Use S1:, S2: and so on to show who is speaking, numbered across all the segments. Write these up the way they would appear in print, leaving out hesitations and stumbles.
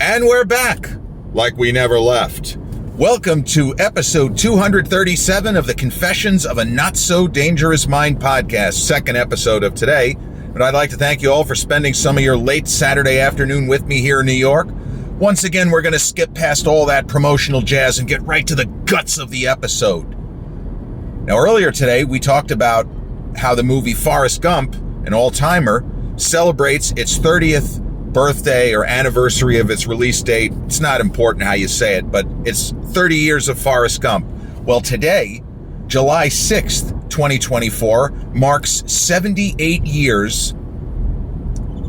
S1: And we're back, like we never left. Welcome to episode 237 of the Confessions of a Not-So-Dangerous Mind podcast, second episode of today. And I'd like to thank you all for spending some of your late Saturday afternoon with me here in New York. Once again, we're going to skip past all that promotional jazz and get right to the guts of the episode. Now, earlier today, we talked about how the movie Forrest Gump, an all-timer, celebrates its 30th birthday or anniversary of its release date. It's not important how you say it, but it's 30 years of Forrest Gump. Well, today, July 6th, 2024, marks 78 years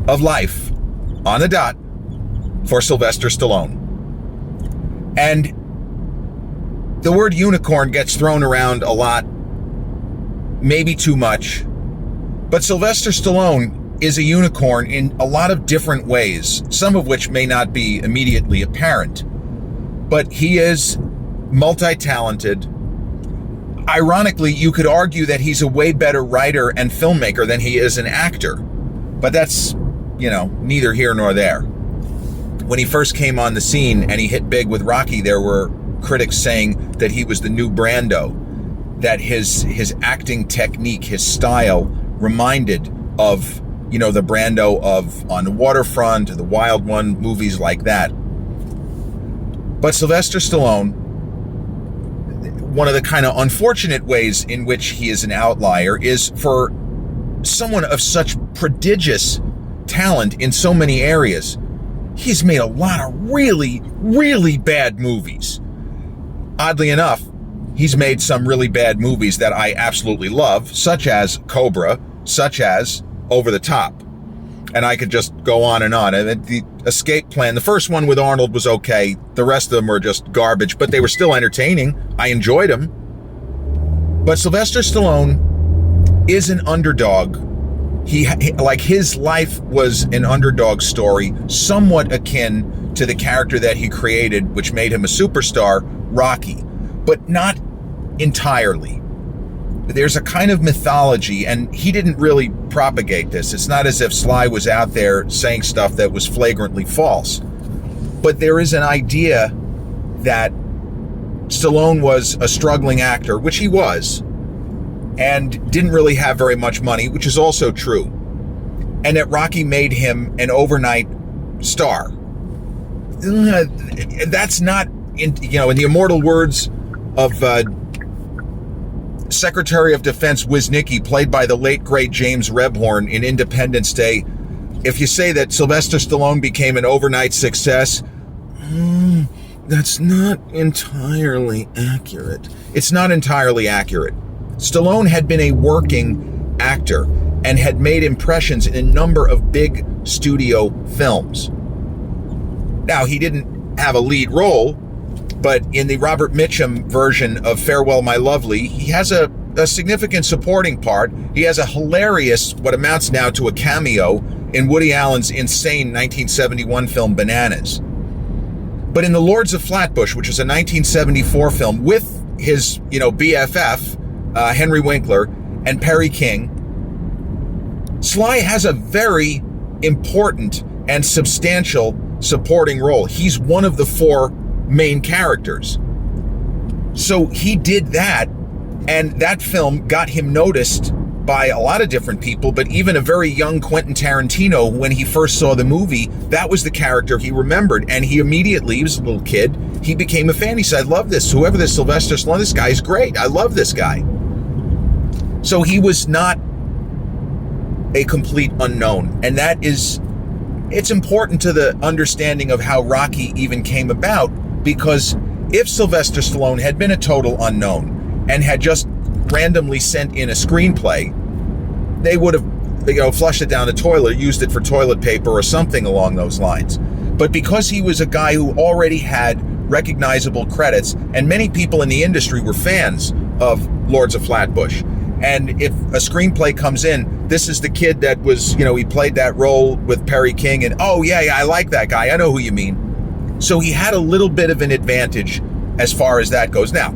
S1: of life on the dot for Sylvester Stallone. And the word unicorn gets thrown around a lot, maybe too much, but Sylvester Stallone is a unicorn in a lot of different ways, some of which may not be immediately apparent. But he is multi-talented. Ironically, you could argue that he's a way better writer and filmmaker than he is an actor. But that's, neither here nor there. When he first came on the scene and he hit big with Rocky, there were critics saying that he was the new Brando, that his acting technique, his style reminded of the Brando of On the Waterfront, The Wild One, movies like that. But Sylvester Stallone, one of the kind of unfortunate ways in which he is an outlier is for someone of such prodigious talent in so many areas. He's made a lot of really, really bad movies. Oddly enough, he's made some really bad movies that I absolutely love, such as Cobra, such as Over the Top. And I could just go on and on. And the Escape Plan, the first one with Arnold was okay. The rest of them were just garbage, but they were still entertaining. I enjoyed them. But Sylvester Stallone is an underdog. He like his life was an underdog story, somewhat akin to the character that he created, which made him a superstar, Rocky, but not entirely. There's a kind of mythology, and he didn't really propagate this. It's not as if Sly was out there saying stuff that was flagrantly false. But there is an idea that Stallone was a struggling actor, which he was, and didn't really have very much money, which is also true. And that Rocky made him an overnight star. That's not, in the immortal words of Secretary of Defense Wisnicki, played by the late, great James Rebhorn in Independence Day, if you say that Sylvester Stallone became an overnight success, that's not entirely accurate. It's not entirely accurate. Stallone had been a working actor and had made impressions in a number of big studio films. Now, he didn't have a lead role, but in the Robert Mitchum version of Farewell, My Lovely, he has a significant supporting part. He has a hilarious, what amounts now to a cameo, in Woody Allen's insane 1971 film Bananas. But in The Lords of Flatbush, which was a 1974 film with his, BFF, Henry Winkler, and Perry King, Sly has a very important and substantial supporting role. He's one of the four main characters. So he did that, and that film got him noticed by a lot of different people, but even a very young Quentin Tarantino, when he first saw the movie, that was the character he remembered, and he was a little kid, he became a fan. He said, I love this, whoever this Sylvester Stallone, this guy's great, I love this guy. So he was not a complete unknown, and it's important to the understanding of how Rocky even came about. Because if Sylvester Stallone had been a total unknown and had just randomly sent in a screenplay, they would have, flushed it down the toilet, used it for toilet paper or something along those lines. But because he was a guy who already had recognizable credits, and many people in the industry were fans of Lords of Flatbush, and if a screenplay comes in, this is the kid that was, he played that role with Perry King, and oh yeah, I like that guy, I know who you mean. So he had a little bit of an advantage as far as that goes. Now,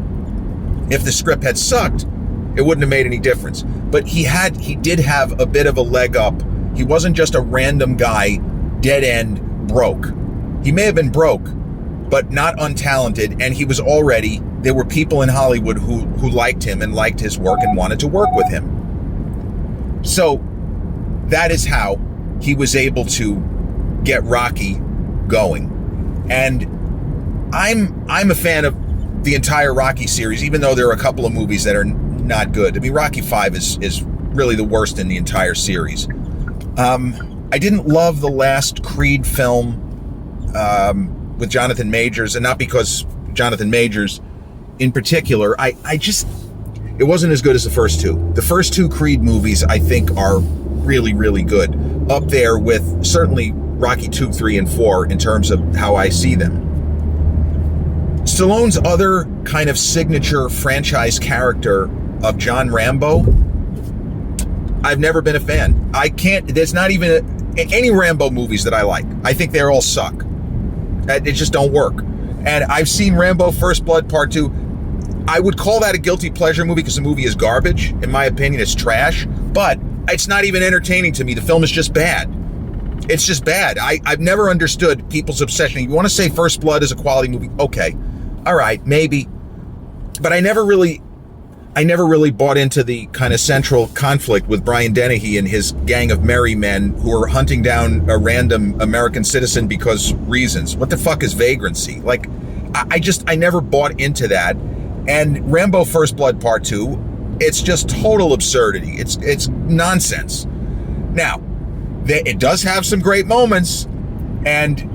S1: if the script had sucked, it wouldn't have made any difference. But he did have a bit of a leg up. He wasn't just a random guy, dead end, broke. He may have been broke, but not untalented, and there were people in Hollywood who liked him and liked his work and wanted to work with him. So that is how he was able to get Rocky going. And I'm a fan of the entire Rocky series, even though there are a couple of movies that are not good. I mean, Rocky 5 is really the worst in the entire series. I didn't love the last Creed film with Jonathan Majors, and not because Jonathan Majors in particular. It wasn't as good as the first two. The first two Creed movies, I think, are really, really good. Up there with certainly Rocky 2, 3, and 4 in terms of how I see them. Stallone's other kind of signature franchise character of John Rambo, I've never been a fan. There's not even any Rambo movies that I like. I think they all suck. They just don't work. And I've seen Rambo First Blood Part 2. I would call that a guilty pleasure movie because the movie is garbage. In my opinion, it's trash. But it's not even entertaining to me. The film is just bad. It's just bad. I've never understood people's obsession. You want to say First Blood is a quality movie? Okay. All right, maybe. But I never really bought into the kind of central conflict with Brian Dennehy and his gang of merry men who are hunting down a random American citizen because reasons. What the fuck is vagrancy? Like, I never bought into that. And Rambo First Blood Part 2, it's just total absurdity. It's nonsense. Now, it does have some great moments and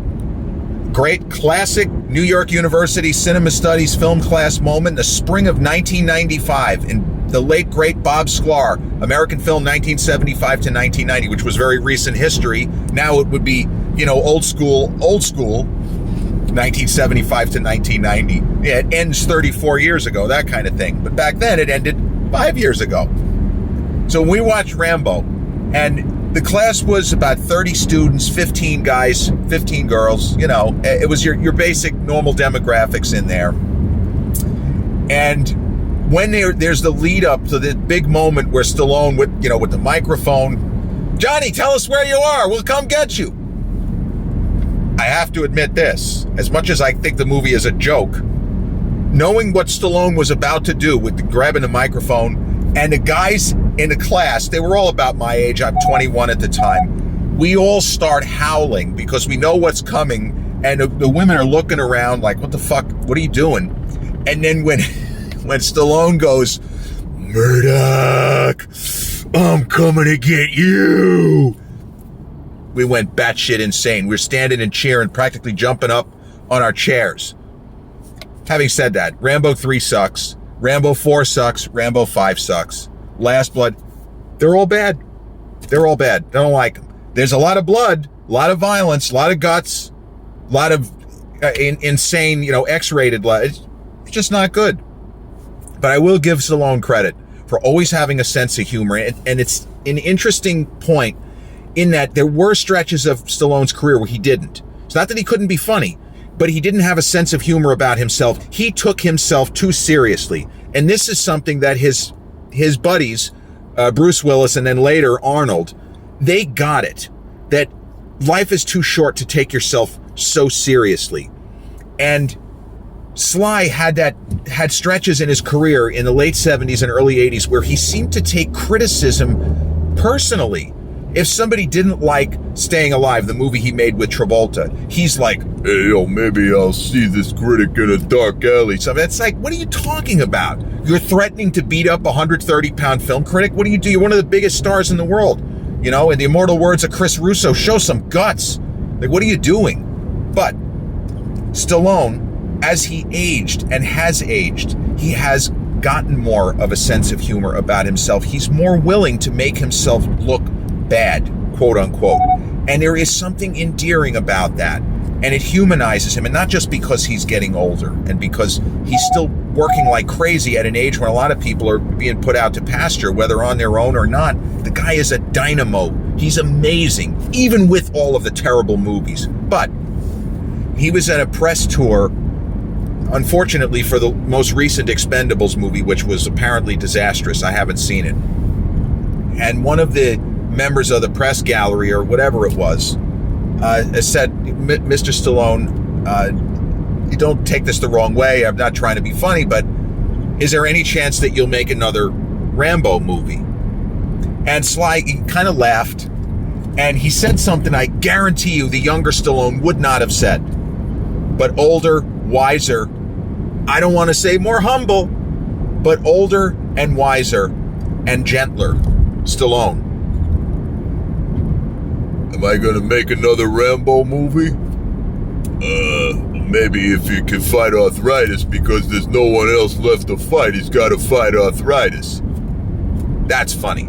S1: great classic New York University Cinema Studies film class moment in the spring of 1995 in the late, great Bob Sklar, American film 1975 to 1990, which was very recent history. Now it would be, old school, 1975 to 1990. Yeah, it ends 34 years ago, that kind of thing. But back then it ended 5 years ago. So we watched Rambo, and the class was about 30 students, 15 guys, 15 girls. It was your basic normal demographics in there. And when there's the lead up to the big moment where Stallone with the microphone, Johnny, tell us where you are. We'll come get you. I have to admit this, as much as I think the movie is a joke, knowing what Stallone was about to do with grabbing the microphone, and the guys in the class, they were all about my age. I'm 21 at the time. We all start howling because we know what's coming. And the women are looking around like, what the fuck? What are you doing? And then when Stallone goes, Murdoch, I'm coming to get you, we went batshit insane. We were standing and cheering, practically jumping up on our chairs. Having said that, Rambo 3 sucks. Rambo 4 sucks. Rambo 5 sucks. Last Blood, they're all bad. They're all bad. I don't like them. There's a lot of blood, a lot of violence, a lot of guts, a lot of insane, X-rated blood. It's just not good. But I will give Stallone credit for always having a sense of humor. And it's an interesting point in that there were stretches of Stallone's career where he didn't. It's not that he couldn't be funny, but he didn't have a sense of humor about himself. He took himself too seriously. And this is something that his buddies, Bruce Willis and then later Arnold, they got it. That life is too short to take yourself so seriously. And Sly had stretches in his career in the late 70s and early 80s where he seemed to take criticism personally. If somebody didn't like Staying Alive, the movie he made with Travolta, he's like, hey, maybe I'll see this critic in a dark alley. So it's like, what are you talking about? You're threatening to beat up a 130-pound film critic? What do you do? You're one of the biggest stars in the world. In the immortal words of Chris Russo, show some guts. Like, what are you doing? But Stallone, as he aged and has aged, he has gotten more of a sense of humor about himself. He's more willing to make himself look bad, quote unquote. And there is something endearing about that. And it humanizes him. And not just because he's getting older and because he's still working like crazy at an age when a lot of people are being put out to pasture, whether on their own or not. The guy is a dynamo. He's amazing, even with all of the terrible movies. But he was at a press tour, unfortunately, for the most recent Expendables movie, which was apparently disastrous. I haven't seen it. And one of the members of the press gallery or whatever it was said, Mr. Stallone, you don't take this the wrong way. I'm not trying to be funny, but is there any chance that you'll make another Rambo movie? And Sly kind of laughed, and he said something I guarantee you the younger Stallone would not have said. But older, wiser, I don't want to say more humble, but older and wiser and gentler Stallone. Am I going to make another Rambo movie? Maybe if you can fight arthritis because there's no one else left to fight, he's got to fight arthritis. That's funny.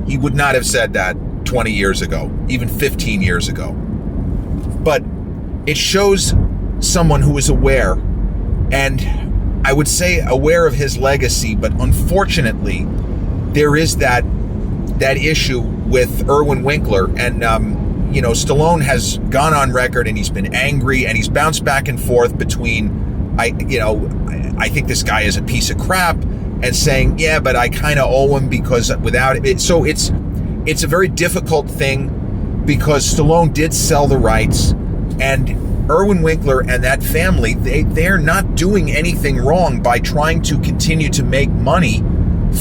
S1: He would not have said that 20 years ago, even 15 years ago. But it shows someone who is aware, and I would say aware of his legacy, but unfortunately, there is that issue with Irwin Winkler, and Stallone has gone on record and he's been angry and he's bounced back and forth between, I think this guy is a piece of crap, and saying, yeah, but I kind of owe him because without it. So it's a very difficult thing because Stallone did sell the rights, and Irwin Winkler and that family, they're not doing anything wrong by trying to continue to make money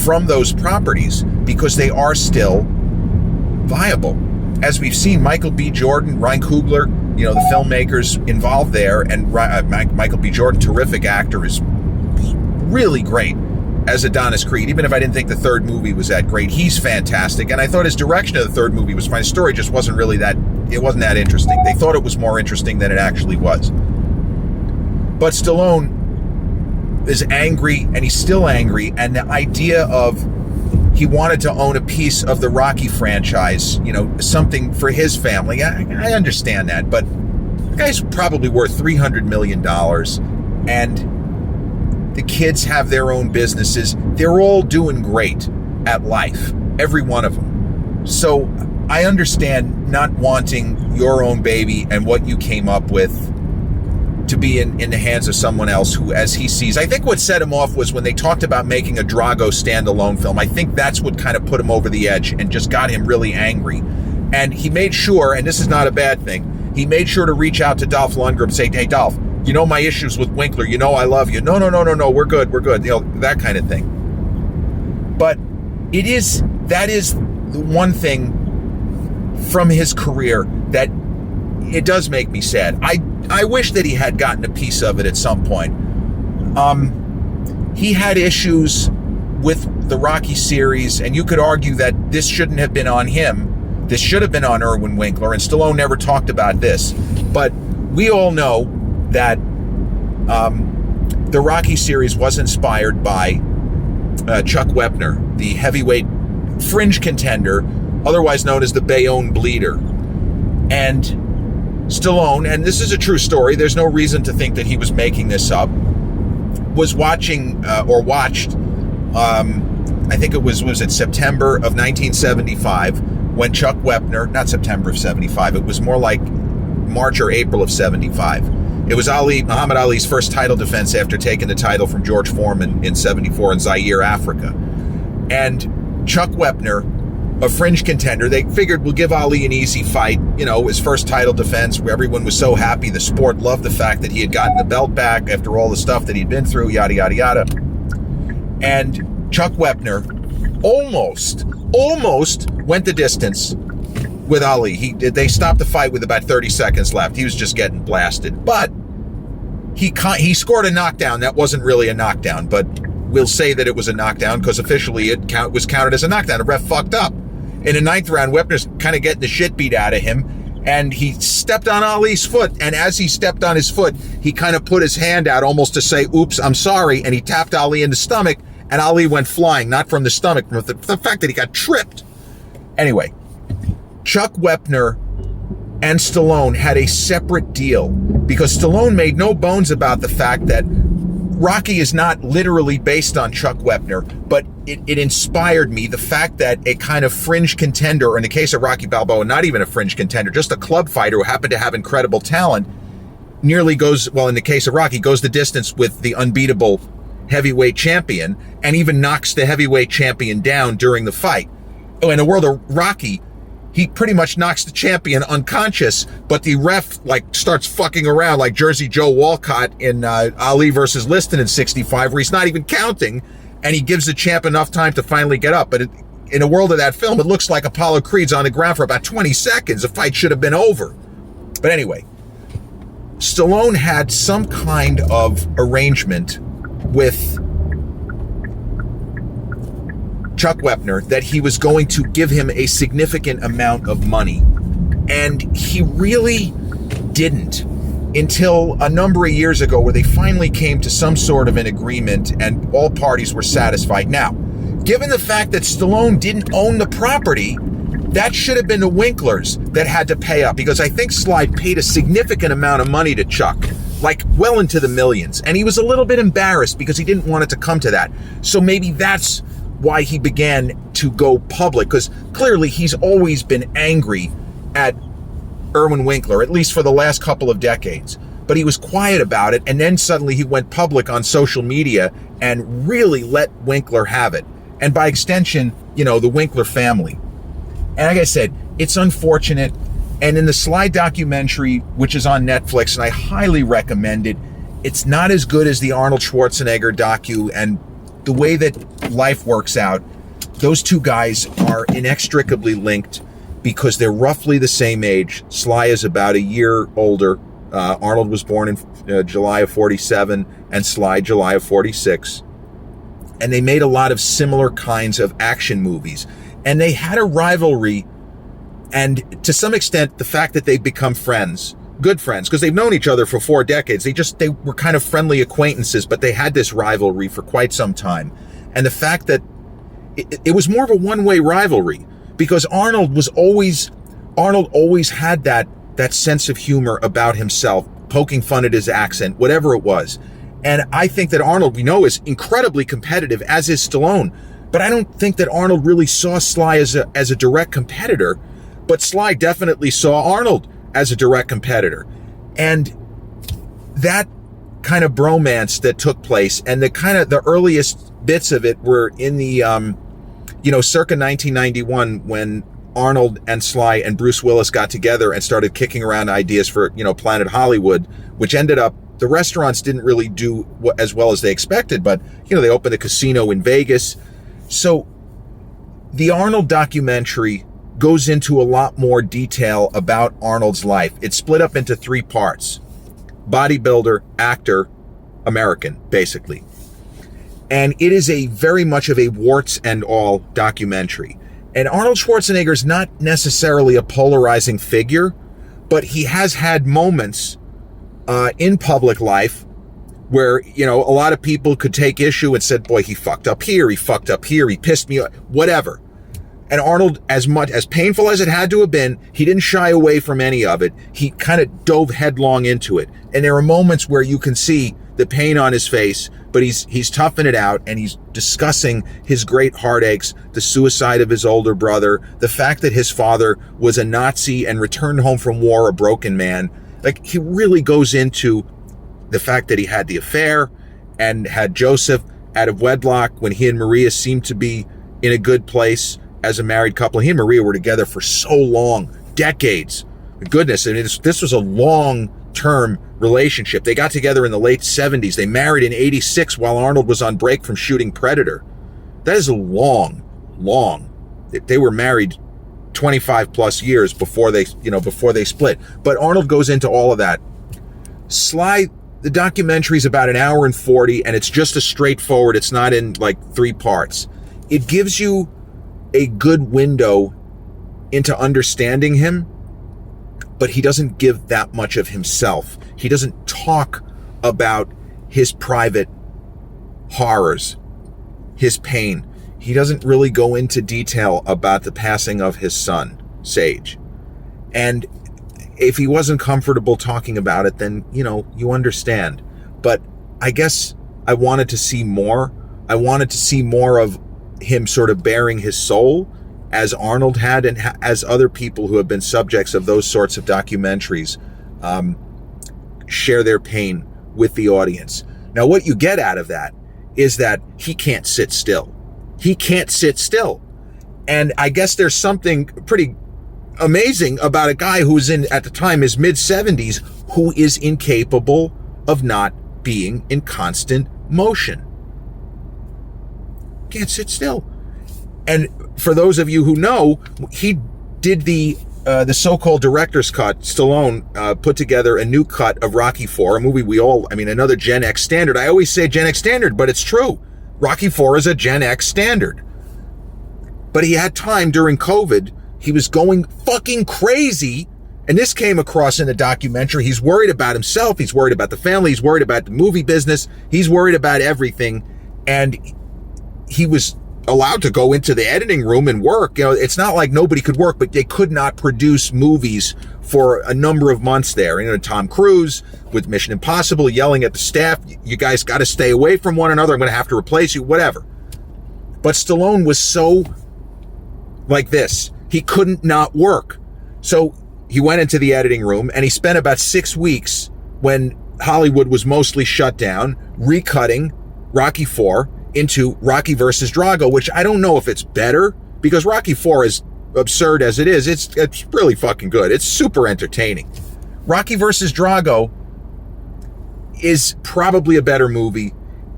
S1: from those properties because they are still viable. As we've seen, Michael B. Jordan, Ryan Coogler, the filmmakers involved there, and Michael B. Jordan, terrific actor, is really great as Adonis Creed. Even if I didn't think the third movie was that great, he's fantastic. And I thought his direction of the third movie was fine. His story just wasn't really that interesting. They thought it was more interesting than it actually was. But Stallone is angry, and he's still angry, and the idea of he wanted to own a piece of the Rocky franchise, something for his family. I understand that, but the guy's probably worth $300 million, and the kids have their own businesses. They're all doing great at life, every one of them. So I understand not wanting your own baby and what you came up with to be in the hands of someone else who, as he sees. I think what set him off was when they talked about making a Drago standalone film. I think that's what kind of put him over the edge and just got him really angry. And he made sure, and this is not a bad thing, he made sure to reach out to Dolph Lundgren and say, hey, Dolph, my issues with Winkler, I love you. No, we're good, that kind of thing. But that is the one thing from his career that it does make me sad. I wish that he had gotten a piece of it at some point. He had issues with the Rocky series, and you could argue that this shouldn't have been on him. This should have been on Irwin Winkler, and Stallone never talked about this. But we all know that the Rocky series was inspired by Chuck Wepner, the heavyweight fringe contender, otherwise known as the Bayonne Bleeder. And Stallone, and this is a true story, there's no reason to think that he was making this up, was watched, I think it was September of 1975, when Chuck Wepner, not September of 75, it was more like March or April of 75. It was Muhammad Ali's first title defense after taking the title from George Foreman in 74 in Zaire, Africa. And Chuck Wepner, a fringe contender, they figured we'll give Ali an easy fight, his first title defense, where everyone was so happy. The sport loved the fact that he had gotten the belt back after all the stuff that he'd been through, yada, yada, yada. And Chuck Wepner almost went the distance with Ali. They stopped the fight with about 30 seconds left. He was just getting blasted. But he scored a knockdown. That wasn't really a knockdown, but we'll say that it was a knockdown because officially it was counted as a knockdown. The ref fucked up. In the ninth round, Wepner's kind of getting the shit beat out of him, and he stepped on Ali's foot, and as he stepped on his foot, he kind of put his hand out almost to say, oops, I'm sorry, and he tapped Ali in the stomach, and Ali went flying, not from the stomach, from the fact that he got tripped. Anyway, Chuck Wepner and Stallone had a separate deal because Stallone made no bones about the fact that Rocky is not literally based on Chuck Wepner, but it inspired me. The fact that a kind of fringe contender, or in the case of Rocky Balboa, not even a fringe contender, just a club fighter who happened to have incredible talent, nearly goes, well, in the case of Rocky, goes the distance with the unbeatable heavyweight champion and even knocks the heavyweight champion down during the fight. Oh, in the world of Rocky, he pretty much knocks the champion unconscious, but the ref like starts fucking around like Jersey Joe Walcott in Ali versus Liston in 65, where he's not even counting, and he gives the champ enough time to finally get up. But in a world of that film, it looks like Apollo Creed's on the ground for about 20 seconds. The fight should have been over. But anyway, Stallone had some kind of arrangement with Chuck Wepner that he was going to give him a significant amount of money. And he really didn't until a number of years ago, where they finally came to some sort of an agreement and all parties were satisfied. Now, given the fact that Stallone didn't own the property, that should have been the Winklers that had to pay up, because I think Sly paid a significant amount of money to Chuck, like well into the millions. And he was a little bit embarrassed because he didn't want it to come to that. So maybe that's why he began to go public, because clearly he's always been angry at Irwin Winkler, at least for the last couple of decades. But he was quiet about it, and then suddenly he went public on social media and really let Winkler have it. And by extension, the Winkler family. And like I said, it's unfortunate. And in the Sly documentary, which is on Netflix, and I highly recommend it, it's not as good as the Arnold Schwarzenegger docu, and the way that life works out, those two guys are inextricably linked because they're roughly the same age. Sly is about a year older. Arnold was born in July of 47, and Sly July of 46. And they made a lot of similar kinds of action movies. And they had a rivalry, and to some extent, the fact that they've become friends, good friends, because they've known each other for 4 decades. They were kind of friendly acquaintances, but they had this rivalry for quite some time. And the fact that it was more of a one-way rivalry, because Arnold always had that sense of humor about himself, poking fun at his accent, whatever it was. And I think that Arnold, we know, is incredibly competitive, as is Stallone. But I don't think that Arnold really saw Sly as a direct competitor. But Sly definitely saw Arnold as a direct competitor. And that kind of bromance that took place, and the earliest bits of it were in the, circa 1991, when Arnold and Sly and Bruce Willis got together and started kicking around ideas for, Planet Hollywood, which ended up, the restaurants didn't really do as well as they expected, but, they opened a casino in Vegas. So the Arnold documentary goes into a lot more detail about Arnold's life. It's split up into 3 parts: bodybuilder, actor, American, basically. And it is very much of a warts and all documentary. And Arnold Schwarzenegger is not necessarily a polarizing figure, but he has had moments in public life where, a lot of people could take issue and said, boy, he fucked up here, he pissed me off, whatever. And Arnold, as painful as it had to have been, he didn't shy away from any of it. He kind of dove headlong into it. And there are moments where you can see the pain on his face, but he's toughing it out, and he's discussing his great heartaches, the suicide of his older brother, the fact that his father was a Nazi and returned home from war a broken man. Like, he really goes into the fact that he had the affair and had Joseph out of wedlock when he and Maria seemed to be in a good place as a married couple. He and Maria were together for so long, decades. Goodness, I mean, this was a long-term relationship. They got together in the late 70s. They married in 86 while Arnold was on break from shooting Predator. That is a long. They were married 25 plus years before they split. But Arnold goes into all of that. Sly, the documentary is about 1 hour and 40, and it's just a straightforward, it's not in like 3 parts. It gives you a good window into understanding him, but he doesn't give that much of himself. He doesn't talk about his private horrors, his pain. He doesn't really go into detail about the passing of his son, Sage. And if he wasn't comfortable talking about it, then, you understand. But I guess I wanted to see more. I wanted to see more of him sort of bearing his soul, as Arnold had, and as other people who have been subjects of those sorts of documentaries share their pain with the audience. Now, what you get out of that is that he can't sit still. He can't sit still. And I guess there's something pretty amazing about a guy who was in, at the time, his mid-70s, who is incapable of not being in constant motion. Can't sit still. And for those of you who know, he did the so-called director's cut. Stallone put together a new cut of Rocky IV, a movie another Gen X standard. I always say Gen X standard, but it's true. Rocky IV is a Gen X standard. But he had time during COVID. He was going fucking crazy. And this came across in the documentary. He's worried about himself. He's worried about the family. He's worried about the movie business. He's worried about everything. And he was allowed to go into the editing room and work. You know, it's not like nobody could work, but they could not produce movies for a number of months there. You know, Tom Cruise with Mission Impossible yelling at the staff, you guys got to stay away from one another. I'm going to have to replace you, whatever. But Stallone was so like this. He couldn't not work. So he went into the editing room and he spent about 6 weeks when Hollywood was mostly shut down, recutting Rocky IV into Rocky versus Drago, which I don't know if it's better, because Rocky IV is absurd as it is. It's really fucking good. It's super entertaining. Rocky versus Drago is probably a better movie.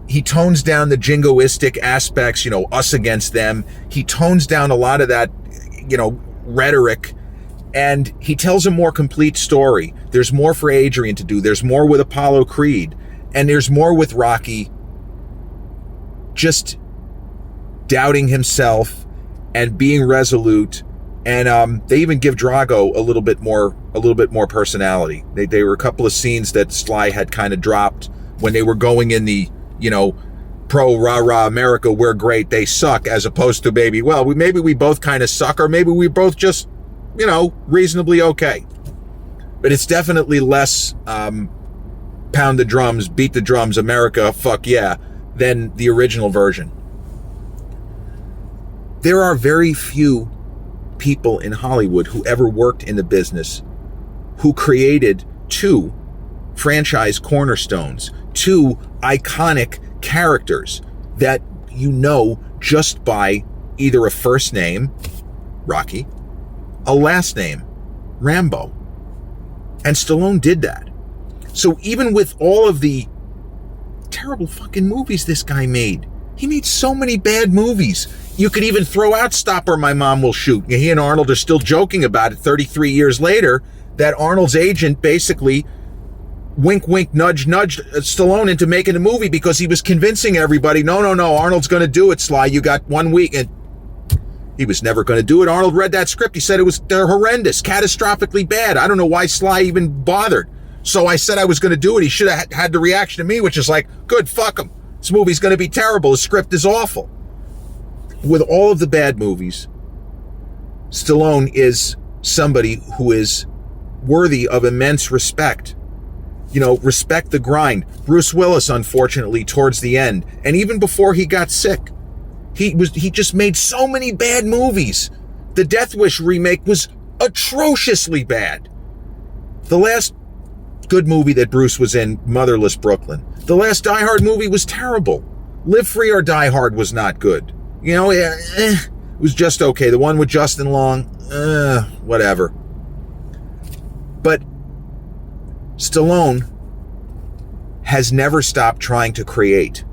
S1: He tones down the jingoistic aspects, you know, us against them. He tones down a lot of that, you know, rhetoric, and he tells a more complete story. There's more for Adrian to do. There's more with Apollo Creed, and there's more with Rocky just doubting himself and being resolute. And they even give Drago a little bit more personality. They were a couple of scenes that Sly had kind of dropped when they were going in the, you know, pro rah-rah America, we're great, they suck, as opposed to maybe we both kind of suck, or maybe we both just, you know, reasonably okay. But it's definitely less pound the drums, beat the drums, America, fuck yeah, than the original version. There are very few people in Hollywood who ever worked in the business who created two franchise cornerstones, two iconic characters that you know just by either a first name, Rocky, a last name, Rambo. And Stallone did that. So even with all of the terrible fucking movies this guy made, he made so many bad movies. You could even throw out Stop or My Mom Will Shoot. He and Arnold are still joking about it 33 years later, that Arnold's agent basically wink, wink, nudge, nudged Stallone into making a movie because he was convincing everybody, no, Arnold's going to do it, Sly. You got 1 week. And he was never going to do it. Arnold read that script. He said they're horrendous, catastrophically bad. I don't know why Sly even bothered. So I said I was going to do it. He should have had the reaction to me, which is like, good, fuck him. This movie's going to be terrible. The script is awful. With all of the bad movies, Stallone is somebody who is worthy of immense respect. You know, respect the grind. Bruce Willis, unfortunately, towards the end, and even before he got sick, he just made so many bad movies. The Death Wish remake was atrociously bad. The last good movie that Bruce was in, Motherless Brooklyn. The last Die Hard movie was terrible. Live Free or Die Hard was not good. You know, it was just okay. The one with Justin Long, whatever. But Stallone has never stopped trying to create.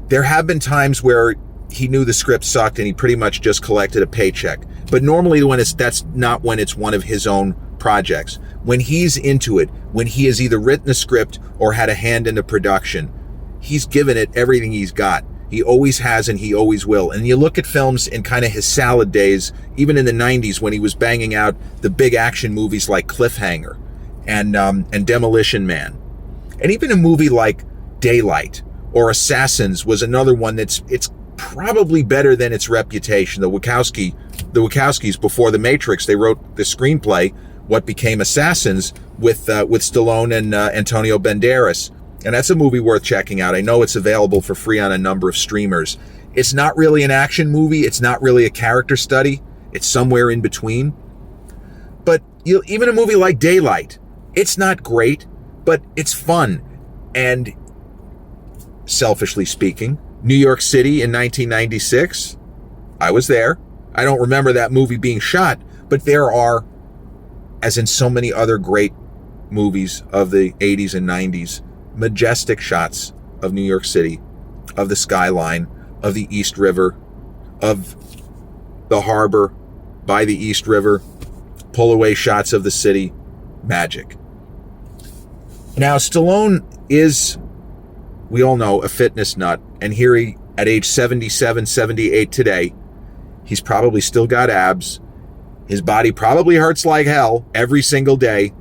S1: There have been times where he knew the script sucked and he pretty much just collected a paycheck. But normally that's not when it's one of his own projects. When he's into it, when he has either written the script or had a hand in the production, he's given it everything he's got. He always has and he always will. And you look at films in kind of his salad days, even in the 90s when he was banging out the big action movies like Cliffhanger and Demolition Man. And even a movie like Daylight or Assassins was another one it's probably better than its reputation. The Wachowskis, before The Matrix, they wrote the screenplay, what became Assassins, with Stallone and Antonio Banderas. And that's a movie worth checking out. I know it's available for free on a number of streamers. It's not really an action movie. It's not really a character study. It's somewhere in between. But even a movie like Daylight, it's not great, but it's fun. And selfishly speaking, New York City in 1996, I was there. I don't remember that movie being shot, But there are, as in so many other great movies of the 80s and 90s, majestic shots of New York City, of the skyline, of the East River, of the harbor by the East River, pull away shots of the city, magic. Now, Stallone is, we all know, a fitness nut, and here he, at age 77, 78 today, he's probably still got abs. His body probably hurts like hell every single day,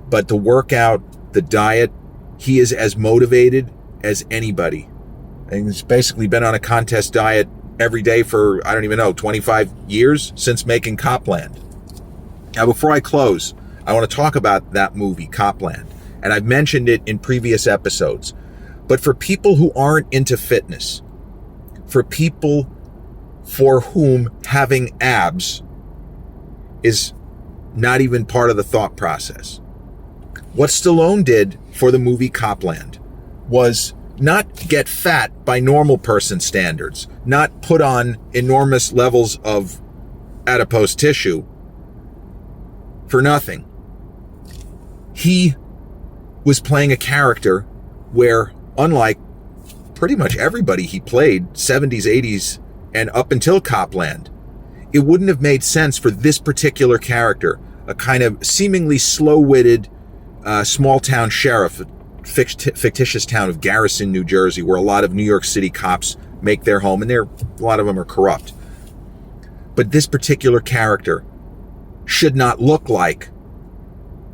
S1: but the workout, the diet, he is as motivated as anybody. And he's basically been on a contest diet every day for, I don't even know, 25 years since making Copland. Now, before I close, I want to talk about that movie, Copland. And I've mentioned it in previous episodes. But for people who aren't into fitness, for people for whom having abs is not even part of the thought process, what Stallone did for the movie Copland was not get fat by normal person standards, not put on enormous levels of adipose tissue for nothing. He was playing a character where, unlike pretty much everybody he played, 70s, 80s, and up until Copland, it wouldn't have made sense for this particular character, a kind of seemingly slow-witted small-town sheriff, fictitious town of Garrison, New Jersey, where a lot of New York City cops make their home, and a lot of them are corrupt. But this particular character should not look like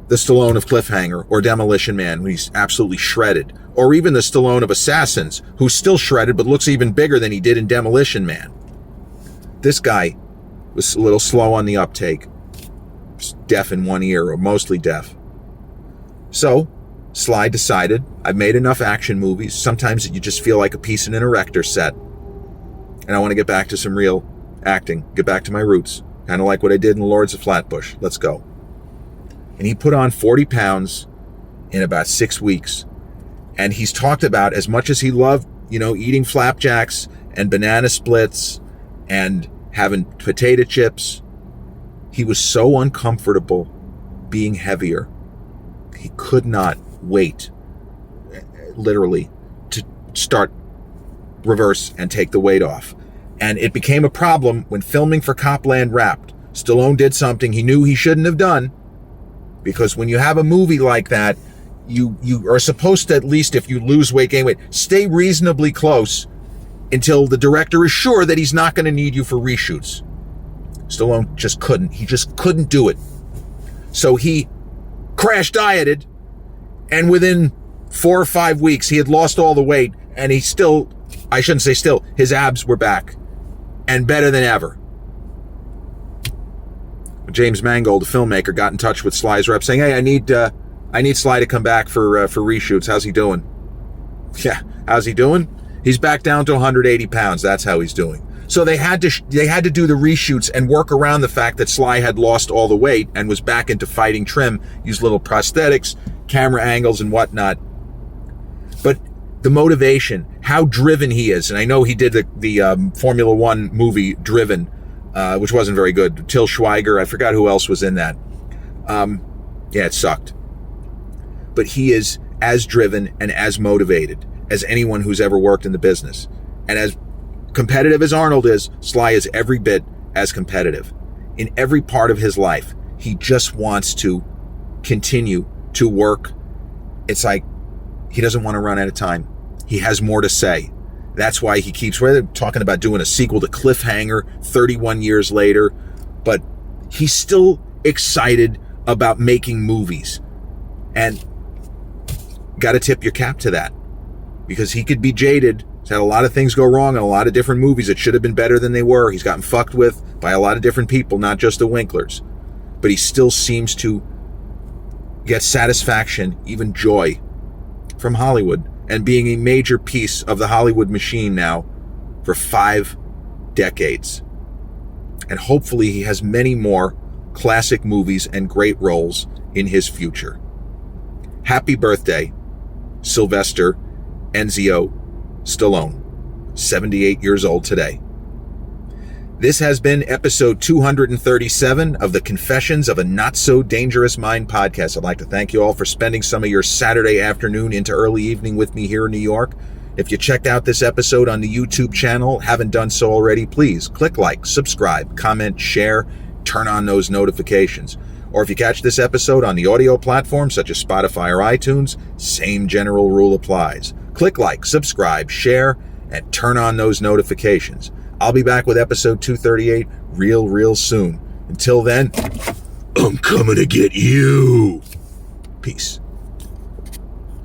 S1: the Stallone of Cliffhanger or Demolition Man, when he's absolutely shredded, or even the Stallone of Assassins, who's still shredded but looks even bigger than he did in Demolition Man. This guy was a little slow on the uptake, deaf in one ear, or mostly deaf. So Sly decided, I've made enough action movies. Sometimes you just feel like a piece in an erector set, and I want to get back to some real acting, get back to my roots, kind of like what I did in Lords of Flatbush. Let's go. And he put on 40 pounds in about 6 weeks. And he's talked about, as much as he loved, eating flapjacks and banana splits and having potato chips, he was so uncomfortable being heavier. He could not wait, literally, to start reverse and take the weight off. And it became a problem when filming for Copland wrapped. Stallone did something he knew he shouldn't have done, because when you have a movie like that, you are supposed to, at least if you lose weight, gain weight, stay reasonably close until the director is sure that he's not going to need you for reshoots. Stallone just couldn't. He just couldn't do it. So he crash dieted, and within 4 or 5 weeks, he had lost all the weight, and he still, I shouldn't say still, his abs were back, and better than ever. James Mangold, the filmmaker, got in touch with Sly's rep saying, hey, I need Sly to come back for reshoots. How's he doing? Yeah, how's he doing? He's back down to 180 pounds. That's how he's doing. So they had to do the reshoots and work around the fact that Sly had lost all the weight and was back into fighting trim, use little prosthetics, camera angles, and whatnot. But the motivation, how driven he is, and I know he did the Formula One movie Driven, which wasn't very good. Till Schweiger, I forgot who else was in that. Yeah, it sucked. But he is as driven and as motivated as anyone who's ever worked in the business. And as competitive as Arnold is, Sly is every bit as competitive. In every part of his life, he just wants to continue to work. It's like he doesn't want to run out of time. He has more to say. That's why he keeps talking about doing a sequel to Cliffhanger 31 years later. But he's still excited about making movies. And got to tip your cap to that, because he could be jaded. He's had a lot of things go wrong in a lot of different movies that should have been better than they were. He's gotten fucked with by a lot of different people, not just the Winklers. But he still seems to get satisfaction, even joy, from Hollywood, and being a major piece of the Hollywood machine now for 5 decades. And hopefully he has many more classic movies and great roles in his future. Happy birthday, Sylvester Enzio Stallone, 78 years old today. This has been episode 237 of the Confessions of a Not So Dangerous Mind podcast. I'd like to thank you all for spending some of your Saturday afternoon into early evening with me here in New York. If you checked out this episode on the YouTube channel, haven't done so already, please click like, subscribe, comment, share, turn on those notifications. Or if you catch this episode on the audio platforms such as Spotify or iTunes, same general rule applies. Click like, subscribe, share, and turn on those notifications. I'll be back with episode 238 real soon. Until then, I'm coming to get you. Peace.